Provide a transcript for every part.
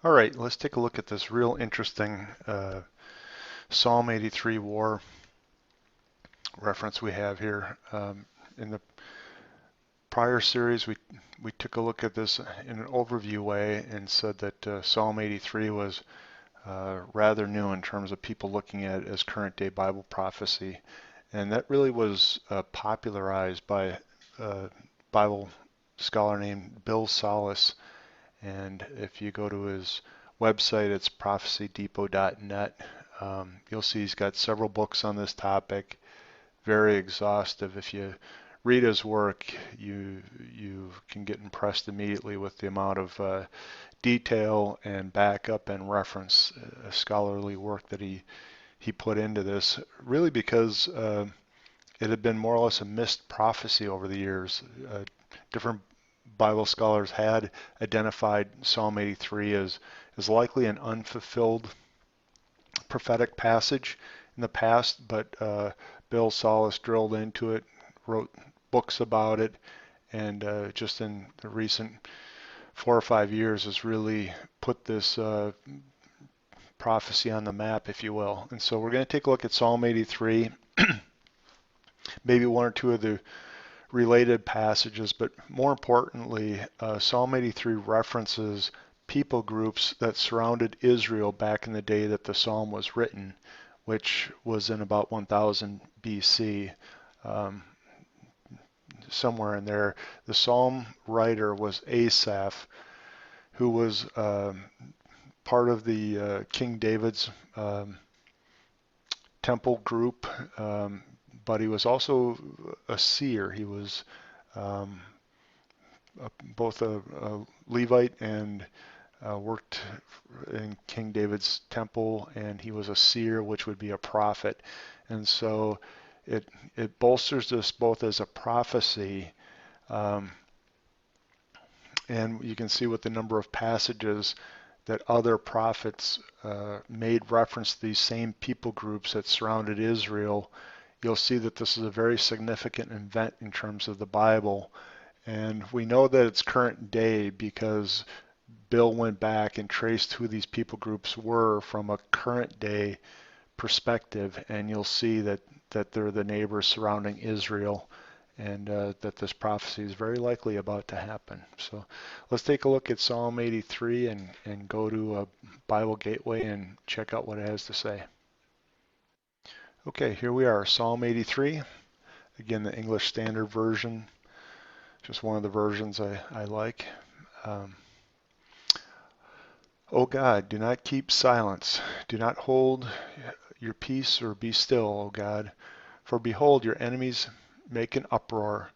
All right, let's take a look at this real interesting Psalm 83 war reference we have here. In the prior series, we took a look at this in an overview way and said that Psalm 83 was rather new in terms of people looking at it as current day Bible prophecy. And that really was popularized by a Bible scholar named Bill Salus. And if you go to his website, it's prophecydepot.net. You'll see he's got several books on this topic, very exhaustive. If you read his work, you can get impressed immediately with the amount of detail and backup and reference, scholarly work that he put into this, really because it had been more or less a missed prophecy over the years. Different Bible scholars had identified Psalm 83 as likely an unfulfilled prophetic passage in the past, but Bill Salus drilled into it, wrote books about it, and just in the recent 4 or 5 years has really put this prophecy on the map, if you will. And so we're going to take a look at Psalm 83, maybe one or two of the related passages, but more importantly, Psalm 83 references people groups that surrounded Israel back in the day that the psalm was written, which was in about 1000 BC. Um, Somewhere in there, the psalm writer was Asaph, who was part of the King David's temple group, but he was also a seer. He was um, both a Levite and worked in King David's temple, and he was a seer, which would be a prophet. And so it bolsters this both as a prophecy, um, and you can see with the number of passages that other prophets made reference to these same people groups that surrounded Israel. You'll see that this is a very significant event in terms of the Bible. And we know that it's current day because Bill went back and traced who these people groups were from a current day perspective, and you'll see that they're the neighbors surrounding Israel, and that this prophecy is very likely about to happen. So let's take a look at Psalm 83 and go to a Bible Gateway and check out what it has to say. Okay, here we are, Psalm 83. Again, the English Standard Version, just one of the versions I like. Um, O God, do not keep silence. Do not hold your peace or be still, O God. For behold, your enemies make an uproar.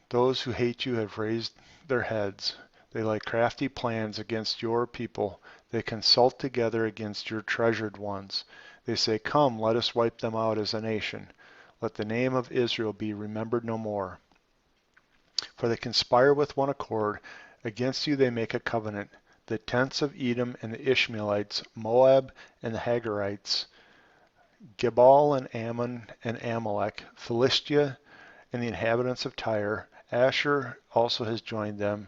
Those who hate you have raised their heads. They lay crafty plans against your people. They consult together against your treasured ones. They say, come, let us wipe them out as a nation. Let the name of Israel be remembered no more. For they conspire with one accord. Against you they make a covenant. The tents of Edom and the Ishmaelites, Moab and the Hagarites, Gebal and Ammon and Amalek, Philistia and the inhabitants of Tyre. Asher also has joined them.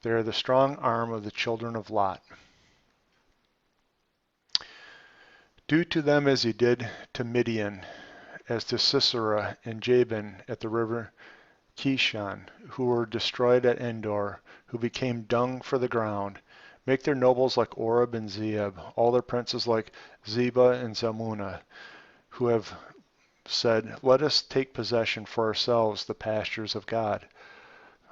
They are the strong arm of the children of Lot. Do to them as he did to Midian, as to Sisera and Jabin at the river Kishon, who were destroyed at Endor, who became dung for the ground. Make their nobles like Oreb and Zeeb, all their princes like Zebah and Zalmunna, who have said, let us take possession for ourselves the pastures of God.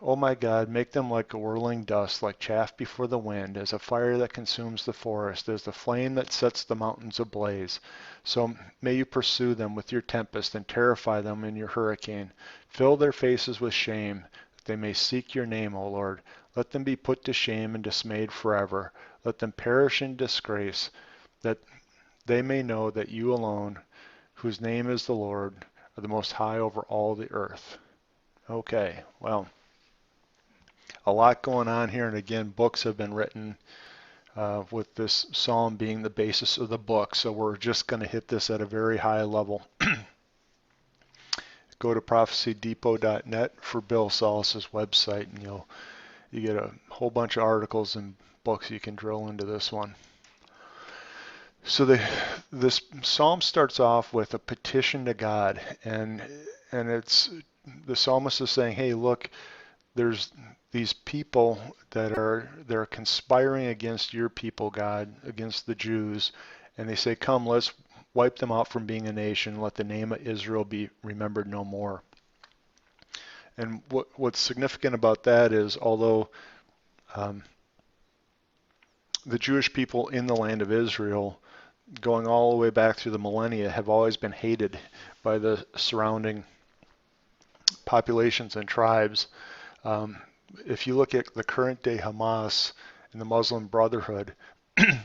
O my God, make them like a whirling dust, like chaff before the wind, as a fire that consumes the forest, as the flame that sets the mountains ablaze. So may you pursue them with your tempest and terrify them in your hurricane. Fill their faces with shame, that they may seek your name, O Lord. Let them be put to shame and dismayed forever. Let them perish in disgrace, that they may know that you alone, whose name is the Lord, are the most high over all the earth. Okay, well, a lot going on here, and again, books have been written with this psalm being the basis of the book, so we're just going to hit this at a very high level. Go to prophecydepot.net for Bill Salus's website, and you get a whole bunch of articles and books, you can drill into this one. So this psalm starts off with a petition to God, and it's the psalmist is saying, hey, look, there's these people they're conspiring against your people, God, against the Jews, and they say, come, let's wipe them out from being a nation, let the name of Israel be remembered no more. And what's significant about that is, although the Jewish people in the land of Israel, going all the way back through the millennia, have always been hated by the surrounding populations and tribes. If you look at the current day Hamas and the Muslim Brotherhood,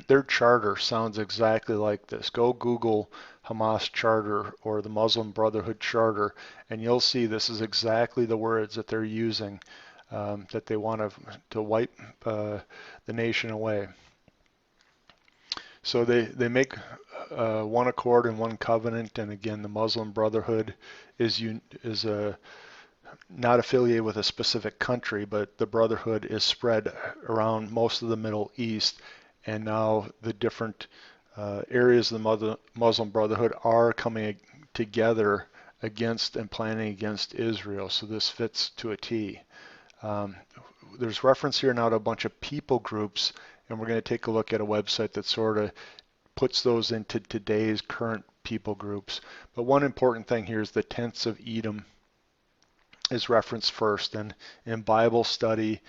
their charter sounds exactly like this. Go Google Hamas charter or the Muslim Brotherhood charter, and you'll see this is exactly the words that they're using, that they want to wipe the nation away. So they make one accord and one covenant, and again, the Muslim Brotherhood is not affiliated with a specific country, but the Brotherhood is spread around most of the Middle East, and now the different areas of the Muslim Brotherhood are coming together against and planning against Israel. So this fits to a T. There's reference here now to a bunch of people groups, and we're going to take a look at a website that sort of puts those into today's current people groups. But one important thing here is the tents of Edom is referenced first. And in Bible study,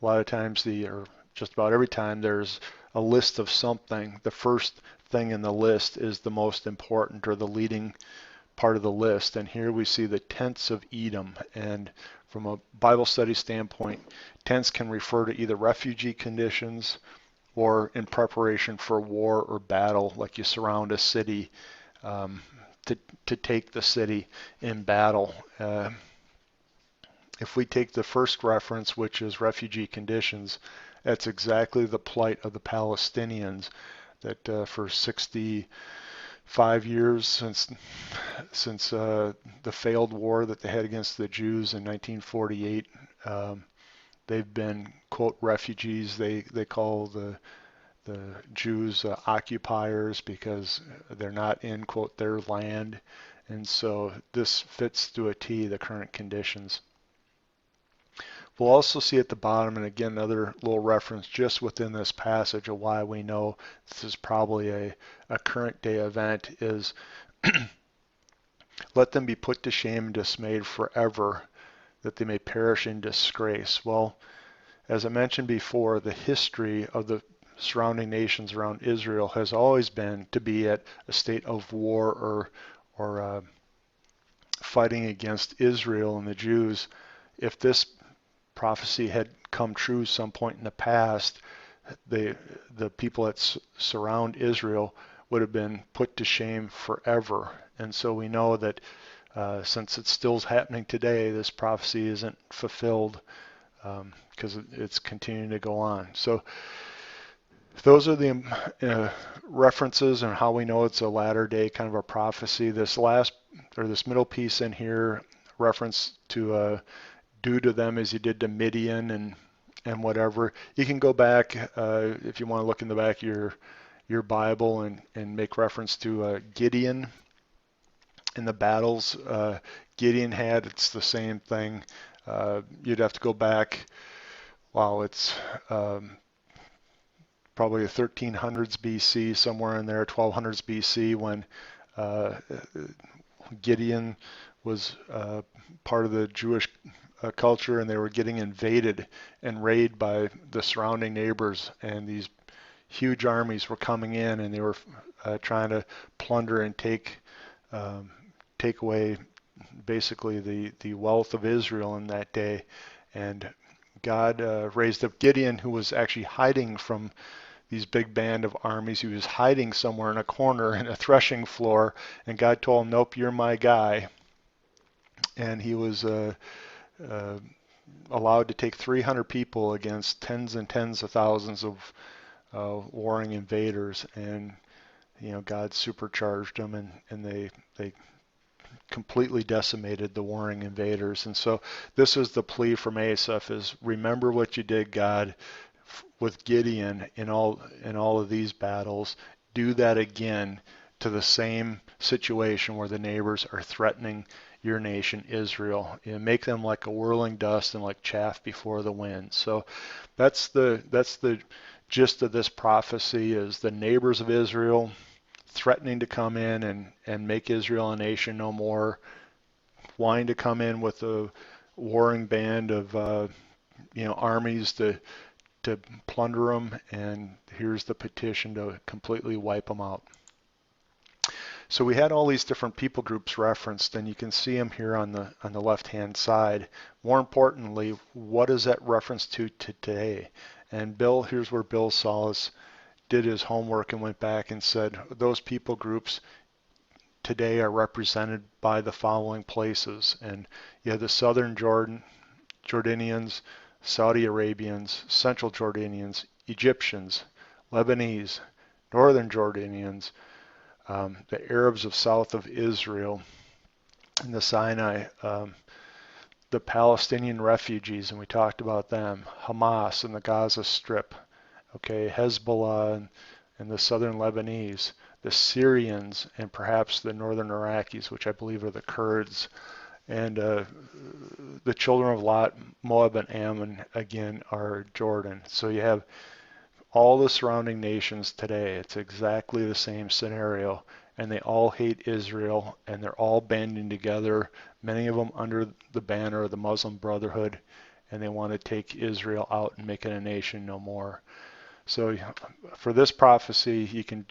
a lot of times, or just about every time, there's a list of something. The first thing in the list is the most important, or the leading part of the list. And here we see the tents of Edom. And from a Bible study standpoint, tents can refer to either refugee conditions or in preparation for war or battle, like you surround a city to take the city in battle. If we take the first reference, which is refugee conditions, that's exactly the plight of the Palestinians, that for 65 years since the failed war that they had against the Jews in 1948, they've been, quote, refugees. They call the Jews occupiers because they're not in, quote, their land. And so this fits to a T the current conditions. We'll also see at the bottom, and again, another little reference just within this passage of why we know this is probably a current day event, is let them be put to shame and dismayed forever, that they may perish in disgrace. Well, as I mentioned before, the history of the surrounding nations around Israel has always been to be at a state of war or fighting against Israel and the Jews. If this prophecy had come true some point in the past, the people that surround Israel would have been put to shame forever. And so we know that since it's still happening today, this prophecy isn't fulfilled because it's continuing to go on. So those are the references and how we know it's a latter day kind of a prophecy. This middle piece in here, reference to do to them as you did to Midian and whatever. You can go back if you want to look in the back of your Bible and make reference to Gideon in the battles Gideon had. It's the same thing. You'd have to go back. Wow, it's probably the 1300s BC, somewhere in there, 1200s BC, when Gideon was part of the Jewish culture, and they were getting invaded and raided by the surrounding neighbors, and these huge armies were coming in, and they were trying to plunder and take away basically the wealth of Israel in that day. And God raised up Gideon, who was actually hiding from these big band of armies. He was hiding somewhere in a corner in a threshing floor, and God told him, nope, you're my guy. And he was allowed to take 300 people against tens and tens of thousands of warring invaders, and God supercharged them, and they completely decimated the warring invaders. And so this is the plea from Asaph: is remember what you did, God, with Gideon in all of these battles, do that again to the same situation where the neighbors are threatening your nation, Israel. You know, make them like a whirling dust and like chaff before the wind. So that's the gist of this prophecy, is the neighbors of Israel threatening to come in and make Israel a nation no more, wanting to come in with a warring band of armies to plunder them, and here's the petition to completely wipe them out. So we had all these different people groups referenced, and you can see them here on the left-hand side. More importantly, what is that reference to today? And Bill, here's where Bill Salas did his homework and went back and said those people groups today are represented by the following places. And you have the southern Jordanians, Saudi Arabians, central Jordanians, Egyptians, Lebanese, northern Jordanians, the Arabs of south of Israel, and the Sinai, the Palestinian refugees, and we talked about them, Hamas and the Gaza Strip, okay, Hezbollah and the southern Lebanese, the Syrians, and perhaps the northern Iraqis, which I believe are the Kurds, and the children of Lot, Moab, and Ammon, again, are Jordan. So you have all the surrounding nations today. It's exactly the same scenario, and they all hate Israel, and they're all banding together, many of them under the banner of the Muslim Brotherhood, and they want to take Israel out and make it a nation no more. So for this prophecy, you can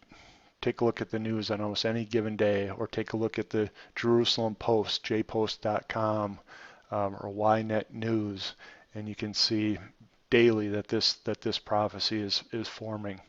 take a look at the news on almost any given day, or take a look at the Jerusalem Post, jpost.com, or Ynet News, and you can see daily that this prophecy is forming.